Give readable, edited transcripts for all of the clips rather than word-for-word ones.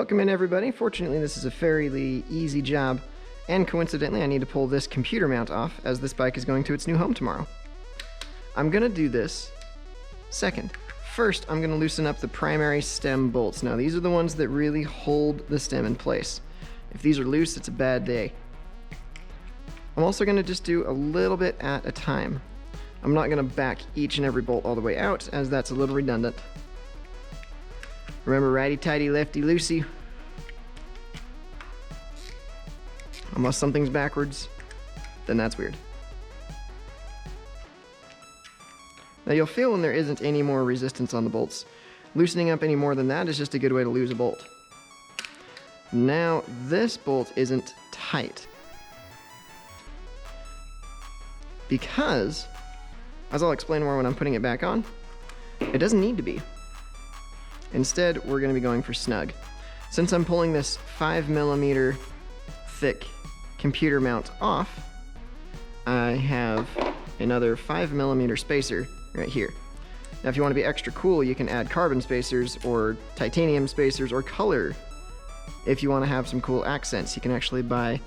Welcome in, everybody. Fortunately, this is a fairly easy job, and coincidentally, I need to pull this computer mount off as this bike is going to its new home tomorrow. I'm going to do this second. First, I'm going to loosen up the primary stem bolts. Now, these are the ones that really hold the stem in place. If these are loose, it's a bad day. I'm also going to just do a little bit at a time. I'm not going to back each and every bolt all the way out, as that's a little redundant. Remember, righty-tighty, lefty-loosey. Unless something's backwards, then that's weird. Now you'll feel when there isn't any more resistance on the bolts. Loosening up any more than that is just a good way to lose a bolt. Now this bolt isn't tight, because, as I'll explain more when I'm putting it back on, it doesn't need to be. Instead, we're going to be going for snug. Since I'm pulling this 5mm thick computer mount off, I have another 5mm spacer right here. Now if you want to be extra cool, you can add carbon spacers or titanium spacers or color. If you want to have some cool accents, you can actually buy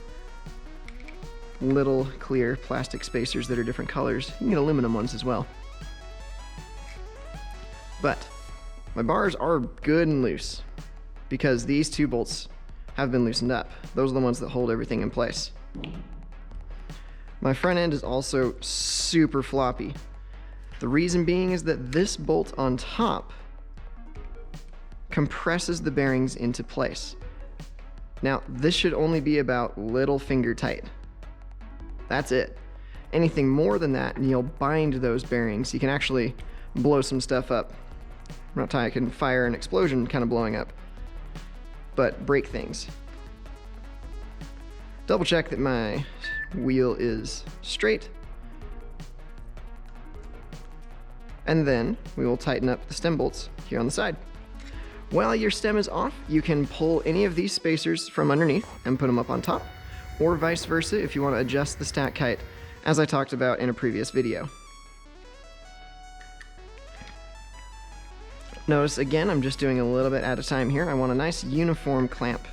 little clear plastic spacers that are different colors. You can get aluminum ones as well. But my bars are good and loose because these two bolts have been loosened up. Those are the ones that hold everything in place. My front end is also super floppy. The reason being is that this bolt on top compresses the bearings into place. Now, this should only be about little finger tight. That's it. Anything more than that, and you'll bind those bearings. You can actually blow some stuff up. I'm not talking, I can fire an explosion kind of blowing up, but break things. Double check that my wheel is straight, and then we will tighten up the stem bolts here on the side. While your stem is off, you can pull any of these spacers from underneath and put them up on top, or vice versa if you want to adjust the stack height, as I talked about in a previous video. Notice again, I'm just doing a little bit at a time here. I want a nice uniform clamp.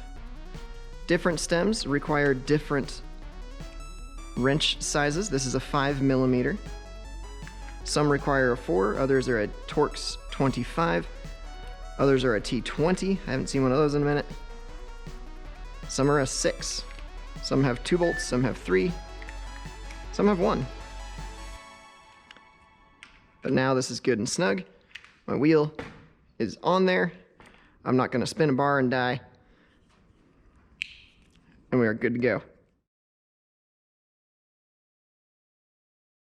Different stems require different wrench sizes. This is a 5mm. Some require a 4, others are a Torx 25, others are a T20. I haven't seen one of those in a minute. Some are a 6. Some have 2 bolts, some have 3, some have 1. But now this is good and snug. My wheel is on there. I'm not going to spin a bar and die. And we are good to go.